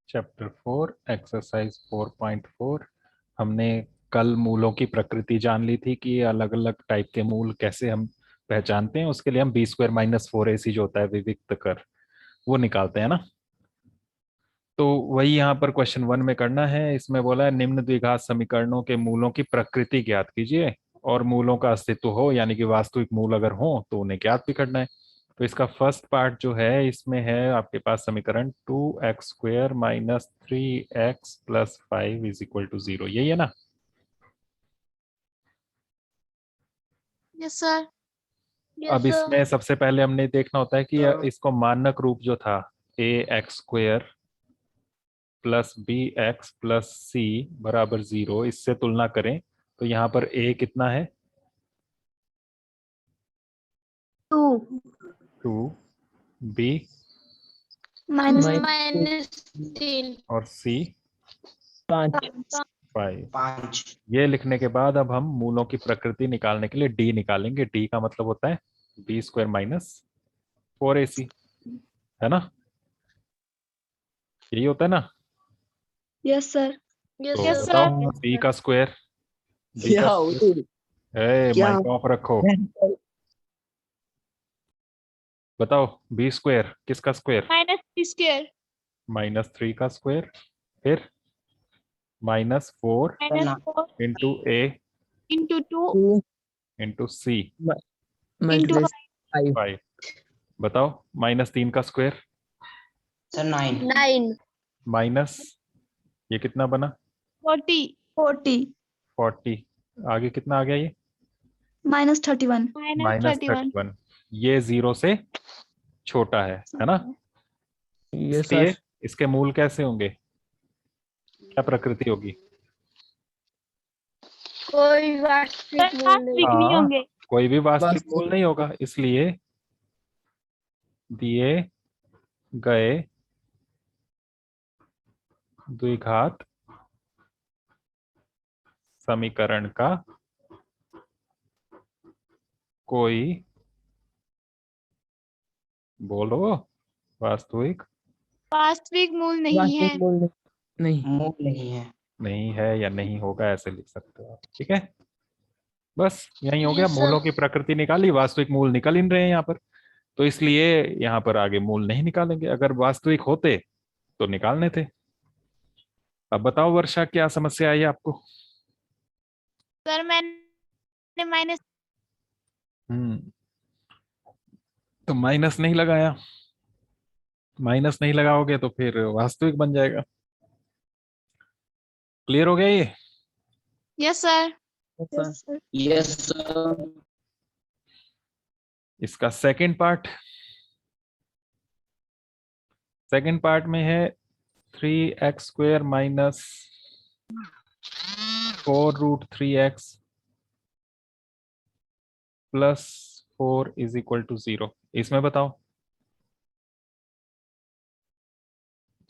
Chapter 4 exercise 4.4। हमने कल मूलों की प्रकृति जान ली थी कि अलग अलग टाइप के मूल कैसे हम पहचानते हैं। उसके लिए हम बी स्क्वायर माइनस 4ac जो होता है विविक्त कर वो निकालते हैं ना। तो वही यहाँ पर क्वेश्चन 1 में करना है। इसमें बोला है निम्न द्विघात समीकरणों के मूलों की प्रकृति ज्ञात कीजिए और मूलों का अस्तित्व हो, यानी कि वास्तविक मूल अगर हो तो उन्हें ज्ञात भी करना है। तो इसका फर्स्ट पार्ट जो है इसमें है आपके पास समीकरण 2x² minus 3x plus 5 is equal to 0, यही है ना। Yes sir. अब इसमें सबसे पहले हमने देखना होता है कि इसको मानक रूप जो था ax² plus bx plus c बराबर 0, इससे तुलना करें तो यहाँ पर a कितना है 2, b माइनस 3 और c 5 5। ये लिखने के बाद अब हम मूलों की प्रकृति निकालने के लिए d निकालेंगे। d का मतलब होता है b² माइनस 4ac, है ना, यही होता है ना। Yes sir. तो बताओ c का स्क्वायर, b का स्क्वायर, माइक ऑफ रखो। बताओ b² किसका स्क्वायर -3² माइनस 3 का स्क्वायर, फिर minus 4 -4 into a into 2 into c into 5। बताओ माइनस 3 का स्क्वायर सर 9 माइनस ये कितना बना 40 40, आगे कितना आ गया ये -31 माइनस -31 31। ये 0 से छोटा है ना। यस इसलिए सर। इसके मूल कैसे होंगे, क्या प्रकृति होगी। कोई वास्तविक नहीं हाँ, होंगे। कोई भी वास्तविक मूल नहीं होगा, इसलिए दिए गए द्विघात समीकरण का कोई, बोलो, वास्तविक मूल नहीं है। नहीं मूल नहीं है। नहीं है या नहीं होगा, ऐसे लिख सकते हो आप। ठीक है, बस यही हो गया। Yes, sir. मूलों की प्रकृति निकाली, वास्तविक मूल निकल इन रहे हैं यहाँ पर, तो इसलिए यहाँ पर आगे मूल नहीं निकालेंगे। अगर वास्तविक होते तो निकालने थे। अब बताओ वर्षा, क्या समस्या आई आपको। सर मैंने माइनस तो माइनस नहीं लगाया, माइनस नहीं लगाओगे तो फिर वास्तविक बन जाएगा। क्लियर हो गया ये। Yes sir. Yes sir. इसका सेकंड पार्ट में है 3x² minus 4√3x plus 4 is equal to 0। इसमें बताओ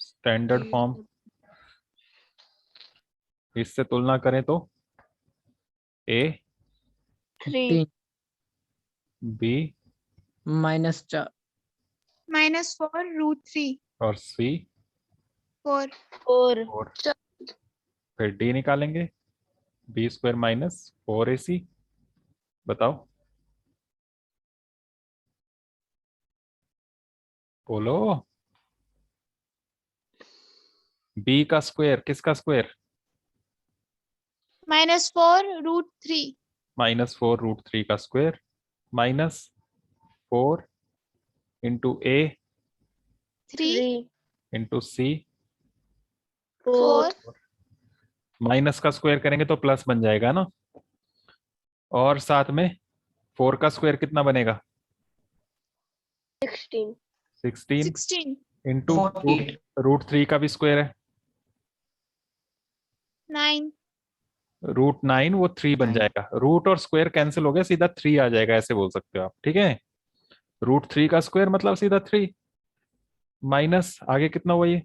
स्टैंडर्ड फॉर्म, इससे तुलना करें तो a 3 b -4 -4√3 और c 4 4। फिर d निकालेंगे b² माइनस 4ac। बताओ बोलो, b का स्क्वायर किसका स्क्वायर -4√3 माइनस 4√3 का square minus 4 into a 3 into c। 4 minus का स्क्वायर करेंगे तो प्लस बन जाएगा ना, और साथ में 4 का स्क्वायर कितना बनेगा 16 16 इंटू 48 √3 का भी स्क्वायर है 9 √9, वो 3 बन 9 जाएगा। रूट और स्क्वायर कैंसिल हो गया, सीधा 3 आ जाएगा, ऐसे बोल सकते हो आप। ठीक है, √3 का स्क्वायर मतलब सीधा 3 माइनस आगे कितना हुआ ये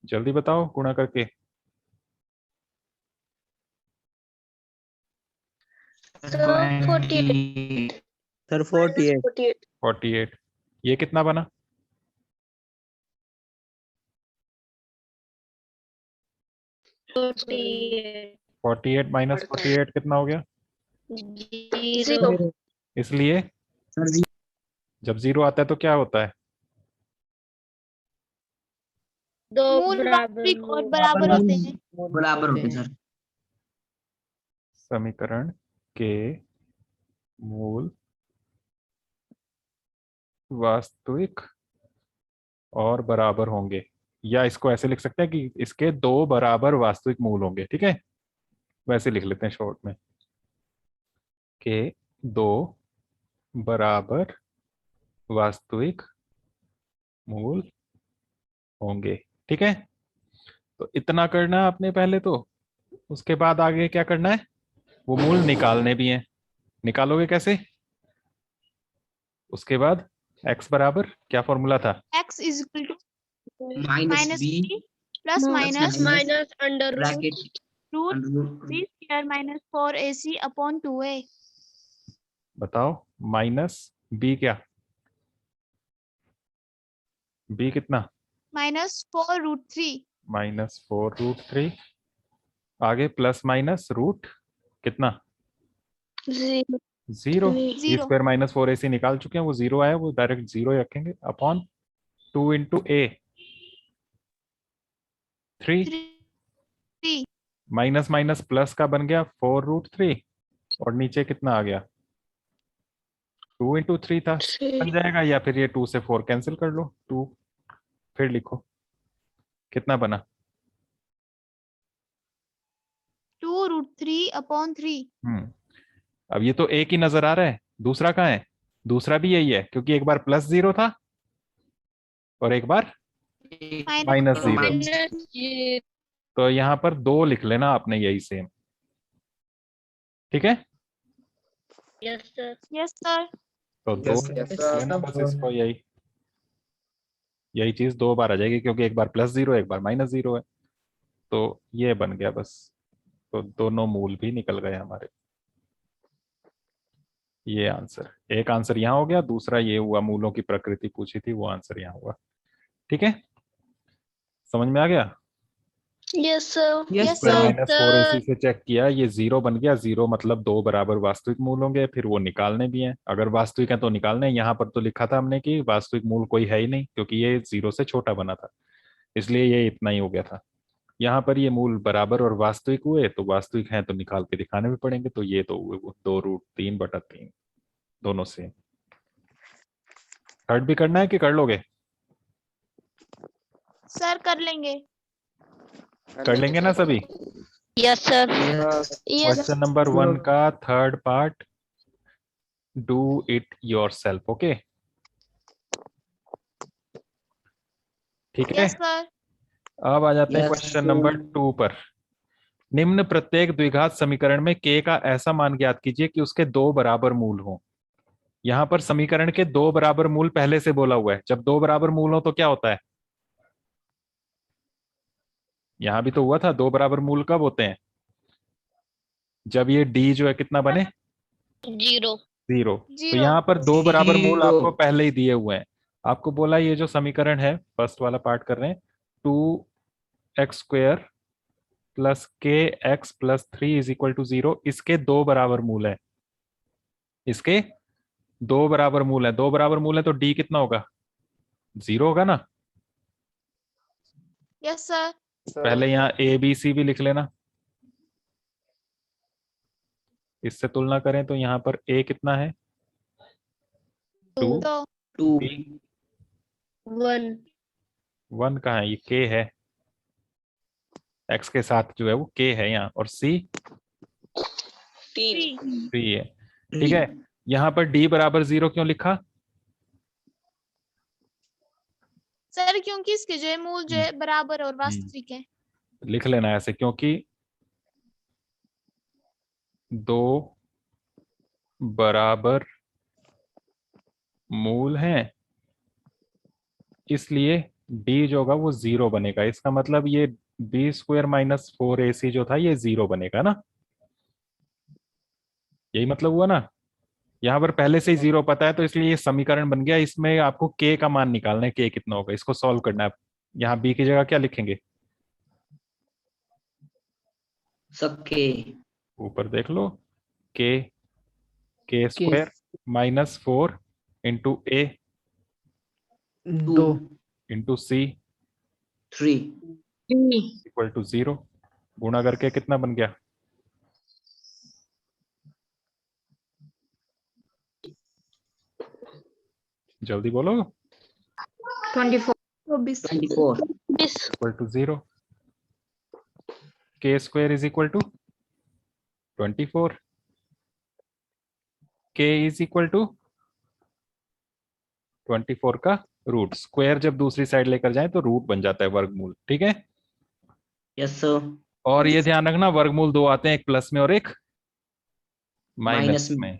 जल्दी बताओ गुणा करके। 28 सर 48 48। ये कितना बना? 48 माइनस 48 कितना हो गया? 0 इसलिए सर जब 0 आता है तो क्या होता है? मूल वास्तविक और बराबर होते हैं। बराबर होते सर। समीकरण के मूल वास्तविक और बराबर होंगे, या इसको ऐसे लिख सकते हैं कि इसके 2 बराबर वास्तविक मूल होंगे। ठीक है, वैसे लिख लेते हैं शॉर्ट में, के 2 बराबर वास्तविक मूल होंगे। ठीक है, तो इतना करना है आपने पहले तो। उसके बाद आगे क्या करना है? वो मूल निकालने भी हैं। निकालोगे कैसे? उसके बाद x बराबर क्या फॉर्मूला था? x is equal to minus minus b b plus minus under bracket root 3 square minus 4ac upon 2a। बताओ, माइनस b क्या? b कितना? -4√3 -4√3। आगे प्लस माइनस रूट कितना? 0। बी 0 स्क्वायर माइनस 4ac निकाल चुके हैं, वो 0 आया, वो डायरेक्ट 0 रखेंगे upon 2 into a 3 3 minus minus plus का बन गया 4√3 और नीचे कितना आ गया? 2 इंटू 3 था, बन जाएगा। या फिर ये 2 से 4 कैंसिल कर लो, 2 फिर लिखो कितना बना? 2√3 अपॉन 3। अब ये तो एक ही नजर आ रहा है, दूसरा कहाँ है? दूसरा भी यही है, क्योंकि एक बार प्लस 0 था और एक बार माइनस 0। तो यहाँ पर 2 लिख लेना आपने, यही सेम। ठीक है, यस सर। तो 2 लिख लेना बस इसको, यही यही चीज 2 बार आ जाएगी, क्योंकि एक बार प्लस 0 एक बार माइनस 0 है। तो ये बन गया बस, तो दोनों मूल भी निकल गए हमारे। ये आंसर, एक आंसर यहाँ हो गया, दूसरा ये हुआ, मूलों की प्रकृति पूछी थी, वो आंसर यहाँ हुआ। ठीक है, समझ में आ गया? Yes sir. Yes square sir. -4ac से चेक किया, ये 0 बन गया। 0 मतलब 2 बराबर वास्तविक मूल होंगे, फिर वो निकालने भी हैं। अगर वास्तविक है तो निकालने हैं। यहाँ पर तो लिखा था हमने कि वास्तविक मूल कोई है ही नहीं, क्योंकि ये 0 से छोटा बना था, इसलिए ये इतना ही हो गया था। यहाँ पर ये मूल बराबर और वास्तविक हुए, तो वास्तविक हैं तो निकाल के दिखाने भी पड़ेंगे। तो ये तो हुए वो 2√3/3 दोनों से। थर्ड भी करना है कि कर लोगे? सर कर लेंगे। कर लेंगे ना सभी? Yes sir. क्वेश्चन नंबर 1 का third part, do it yourself. Okay, ठीक है। Yes sir. अब आ जाते हैं Yes, क्वेश्चन नंबर 2 पर। निम्न प्रत्येक द्विघात समीकरण में k का ऐसा मान ज्ञात कीजिए कि उसके 2 बराबर मूल हों। यहां पर समीकरण के 2 बराबर मूल पहले से बोला हुआ है। जब 2 बराबर मूल हो तो क्या होता है? यहां भी तो हुआ था, 2 बराबर मूल कब होते हैं? जब ये d जो है कितना बने? 0। 0। तो यहाँ पर 2 बराबर मूल आपको पहले ही दिए हुए हैं। आपको बोला ये जो समीकरण है, फर्स्ट वाला पार्ट कर रहे हैं, 2x² plus kx plus 3 is equal to 0, इसके 2 बराबर मूल है। इसके 2 बराबर मूल है, 2 बराबर मूल है, तो d कितना होगा? 0 होगा ना? Yes sir. पहले यहाँ a b c भी लिख लेना। इससे तुलना करें तो यहाँ पर a कितना है? 2। तो 2 b 1 1 कहाँ है? ये k है, x के साथ जो है वो k है यहाँ, और c 3 3 है। ठीक है, यहाँ पर d बराबर 0 क्यों लिखा? सर क्योंकि इसके जो है मूल जो है बराबर और वास्तविक है। लिख लेना ऐसे, क्योंकि 2 बराबर मूल हैं, इसलिए d जो होगा वो 0 बनेगा। इसका मतलब ये b² माइनस 4ac जो था ये 0 बनेगा ना, यही मतलब हुआ ना? यहाँ पर पहले से ही 0 पता है तो इसलिए ये समीकरण बन गया। इसमें आपको k का मान निकालना है, k कितना होगा, इसको सॉल्व करना है। यहाँ b की जगह क्या लिखेंगे? सबके ऊपर देख लो, k square minus 4 into a 2 into c 3 equal to 0। गुणा करके कितना बन गया? जल्दी बोलो। 24 24 इक्वल टू 0। k स्क्वायर is equal to 24। k is equal to 24 का रूट। स्क्वायर जब दूसरी साइड लेकर जाए तो रूट बन जाता है वर्गमूल, ठीक है। Yes sir. और ये ध्यान रखना, वर्गमूल दो आते हैं, एक प्लस में और एक माइनस माइनस में। में।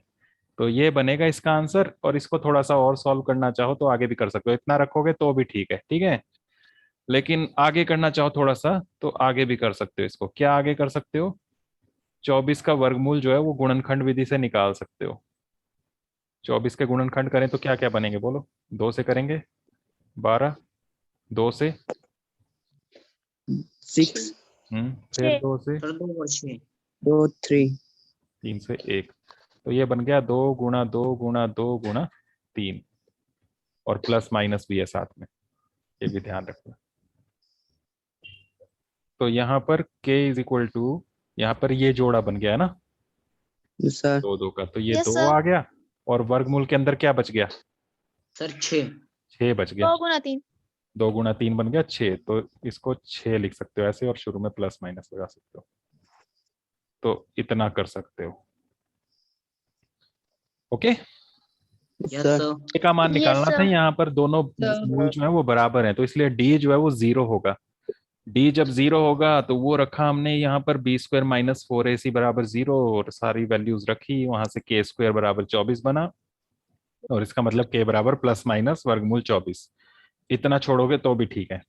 तो ये बनेगा इसका आंसर। और इसको थोड़ा सा और सॉल्व करना चाहो तो आगे भी कर सकते हो, इतना रखोगे तो भी ठीक है, ठीक है। लेकिन आगे करना चाहो थोड़ा सा तो आगे भी कर सकते हो। इसको क्या आगे कर सकते हो? 24 का वर्गमूल जो है वो गुणनखंड विधि से निकाल सकते हो। 24 के गुणनखंड करें तो क्या क्या बनेंगे बोलो? 2 से करेंगे 12, 2 से 6 फिर 2 से सर 2 और 6 2 3 3 से 1। तो ये बन गया 2 गुणा 2 गुणा 2 गुणा 3। और प्लस माइनस भी है साथ में, ये भी ध्यान रखना। तो यहाँ पर k इज इक्वल टू, यहाँ पर ये जोड़ा बन गया है ना सर 2 2 का, तो ये Yes, 2 sir. आ गया। और वर्गमूल के अंदर क्या बच गया? सर 6 6 बच गया। 2 गुना 3। 2 गुणा 3 बन गया 6। तो इसको 6 लिख सकते हो ऐसे, और शुरू में प्लस माइनस लगा सकते हो। तो इतना कर सकते हो, okay. Yes sir sir. k का मान Yes, निकालना था। sir. यहाँ पर दोनों मूल जो है वो बराबर हैं, तो इसलिए d जो है वो 0 होगा। d जब 0 होगा तो वो रखा हमने यहाँ पर b स्क्वायर माइनस 4ac बराबर 0, और सारी वैल्यूज रखी, वहां से k स्क्वायर बराबर 24 बना। और इसका मतलब k बराबर प्लस माइनस वर्गमूल 24। इतना छोड़ोगे तो भी ठीक है।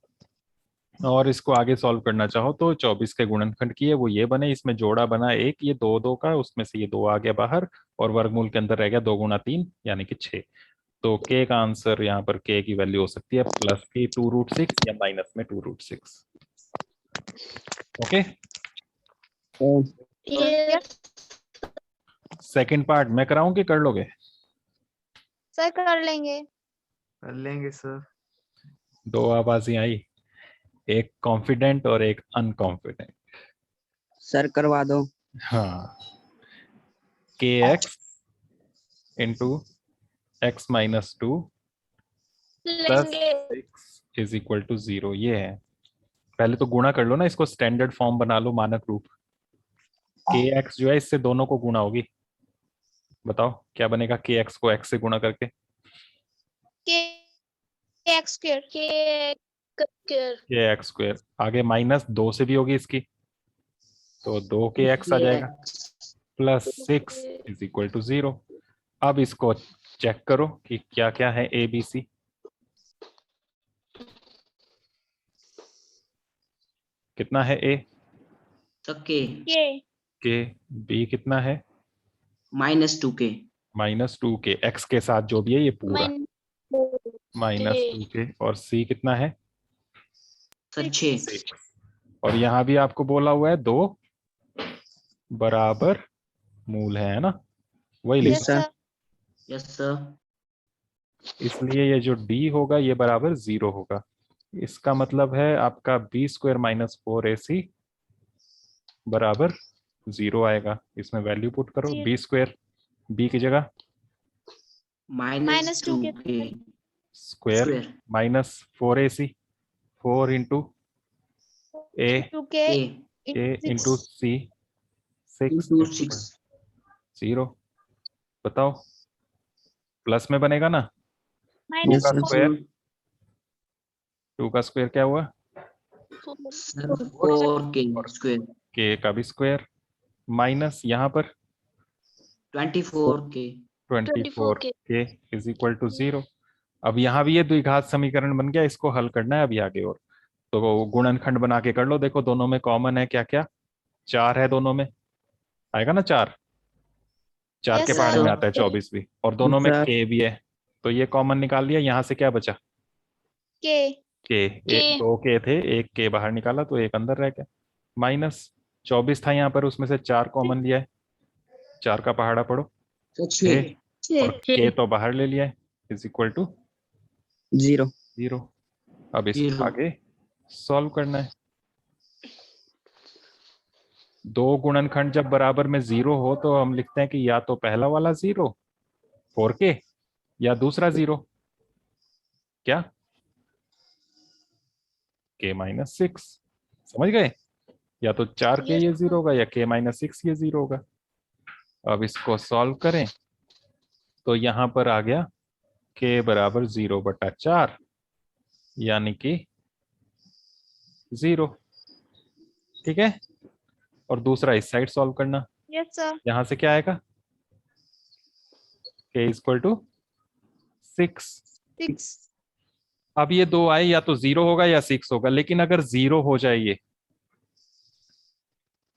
और इसको आगे सॉल्व करना चाहो तो 24 के गुणनखंड की है वो ये बने, इसमें जोड़ा बना एक, ये 2 2 का, उसमें से ये 2 आ गया बाहर, और वर्गमूल के अंदर रह गया 2 गुणा 3 यानी कि 6। तो k का आंसर यहाँ पर k की वैल्यू हो सकती है प्लस की 2√6 या माइनस में 2√6। ओके। Yes. सेकंड पार्ट मैं कराऊं कि कर लोगे? सर कर लेंगे। कर लेंगे सर। 2 आवाजें आई, एक कॉन्फिडेंट और एक अनकॉन्फिडेंट। सर करवा दो। हाँ, kx into x minus 2 plus लेंगे। 6 इज इक्वल टू 0, ये है। पहले तो गुणा कर लो ना, इसको स्टैंडर्ड फॉर्म बना लो, मानक रूप। kx जो है इससे दोनों को गुणा होगी। बताओ क्या बनेगा kx को x से गुणा करके? X square. kx स्क्वायर, आगे माइनस 2 से भी होगी इसकी, तो 2kx आ जाएगा, प्लस 6 इज इक्वल टू 0। अब इसको चेक करो कि क्या क्या है a b c। कितना है a? सबके k। b कितना है? -2k minus 2k। x के साथ जो भी है ये पूरा माइनस 2k। और c कितना है? सर 6 6। और यहाँ भी आपको बोला हुआ है 2 बराबर मूल है ना, वही Yes, लिखना है। sir. Yes sir. इसलिए ये जो d होगा ये बराबर 0 होगा। इसका मतलब है आपका b स्क्वायर माइनस 4ac बराबर 0 आएगा। इसमें वैल्यू पुट करो, b स्क्वायर b की जगह -2k square square minus 4ac, 4 into a 2k a into c 6 into 6 0। बताओ प्लस में बनेगा ना? 2 minus का sir. स्क्वायर, 2 का स्क्वायर क्या हुआ? 4k स्क्वायर k का भी स्क्वायर, माइनस यहाँ पर 24k 24k is equal to 0। अब यहाँ भी ये द्विघात समीकरण बन गया, इसको हल करना है अभी आगे। और तो गुणनखंड बना के कर लो। देखो दोनों में कॉमन है क्या क्या? 4 है दोनों में, आएगा ना 4? 4 Yes, के पहाड़े में sir. आता है 24 भी, और दोनों में Sir. के भी है, तो ये कॉमन निकाल लिया। यहाँ से क्या बचा? के के। के 2 के थे, एक के बाहर निकाला तो एक अंदर रह गया। माइनस 24 था यहाँ पर, उसमें से 4 कॉमन लिया है, 4 का पहाड़ा पढ़ो, सर 6, 6 और के तो बाहर ले लिया है, इज इक्वल टू 0. 0। अब इस 0 आगे सॉल्व करना है। 2 गुणनखंड जब बराबर में 0 हो तो हम लिखते हैं कि या तो पहला वाला 0 4k, या दूसरा 0 क्या, k-6। समझ गए? या तो 4k Yes, ये sir. 0 होगा, या k-6 ये 0 होगा। अब इसको सॉल्व करें तो यहां पर आ गया k बराबर 0/4, यानी कि 0। ठीक है, और दूसरा इस साइड सॉल्व करना। Yes, sir. यहां से क्या आएगा? k equal to 6। 6. अब ये 2 आए, या तो 0 होगा या 6 होगा, लेकिन अगर 0 हो जाए ये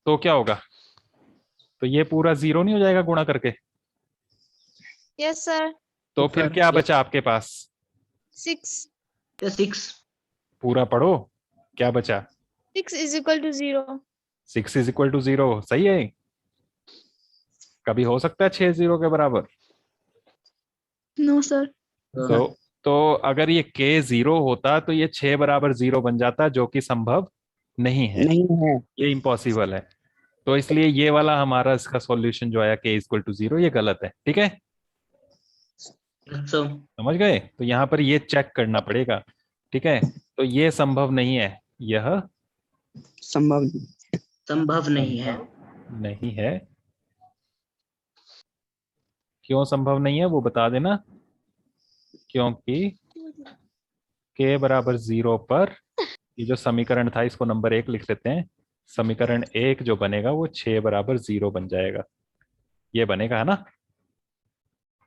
तो क्या होगा? तो ये पूरा 0 नहीं हो जाएगा गुणा करके? Yes, sir. तो फिर Sir, क्या yes. बचा आपके पास? 6. 6 पूरा पढ़ो, क्या बचा? 6 is equal to 0. 6 is equal to 0, सही है? कभी हो सकता है 6 0 के बराबर? No, sir. तो अगर ये k 0 होता तो ये 6 बराबर 0 बन जाता, जो कि संभव नहीं है, नहीं है. ये इम्पॉसिबल है। तो इसलिए ये वाला हमारा इसका सॉल्यूशन जो आया k इक्वल टू 0, ये गलत है। ठीक है, Yes, sir. समझ गए? तो यहाँ पर ये चेक करना पड़ेगा। ठीक है, तो ये संभव नहीं है, यह संभव नहीं. संभव नहीं है। नहीं है। क्यों संभव नहीं है वो बता देना। क्योंकि k बराबर 0 पर ये जो समीकरण था, इसको नंबर 1 लिख लेते हैं। समीकरण 1 जो बनेगा वो 6 बराबर 0 बन जाएगा, ये बनेगा, है ना?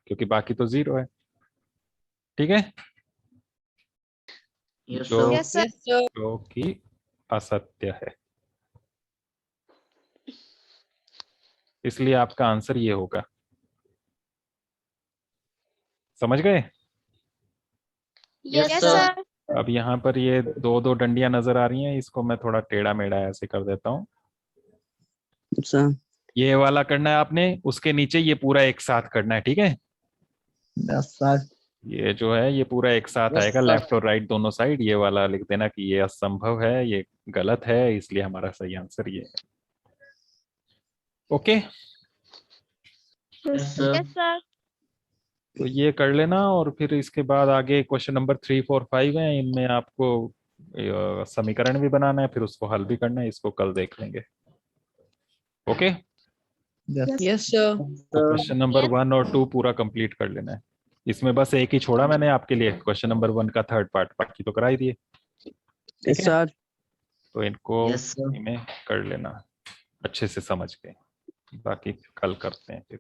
क्योंकि बाकी तो 0 है। ठीक है, Yes, जो sir. Yes, sir. जो कि असत्य है, इसलिए आपका आंसर ये होगा। समझ गए? Yes, Yes, sir. sir. अब यहाँ पर ये 2 डंडियां नजर आ रही हैं, इसको मैं थोड़ा टेढ़ा मेढ़ा ऐसे कर देता हूँ। सर. ये वाला करना है आपने, उसके नीचे ये पूरा एक साथ करना है। ठीक है, 10 सर. ये जो है ये पूरा एक साथ Yes, आएगा, sir. लेफ्ट और राइट दोनों साइड। ये वाला लिख देना कि ये असंभव है, ये गलत है, इसलिए हमारा सही आंसर ये है। Okay, Yes, sir. Yes, sir. तो ये कर लेना, और फिर इसके बाद आगे क्वेश्चन नंबर 3 4 5 है, इनमें आपको समीकरण भी बनाना है, फिर उसको हल भी करना है। इसको कल देख लेंगे। Okay, Yes, sir. तो क्वेश्चन नंबर 1 और 2 पूरा कंप्लीट कर लेना है। इसमें बस एक ही छोड़ा मैंने आपके लिए, क्वेश्चन नंबर 1 का थर्ड पार्ट, बाकी तो करा ही दिए। Yes, sir. तो इनको Yes, sir. में कर लेना अच्छे से समझ के, बाकी कल करते हैं फिर।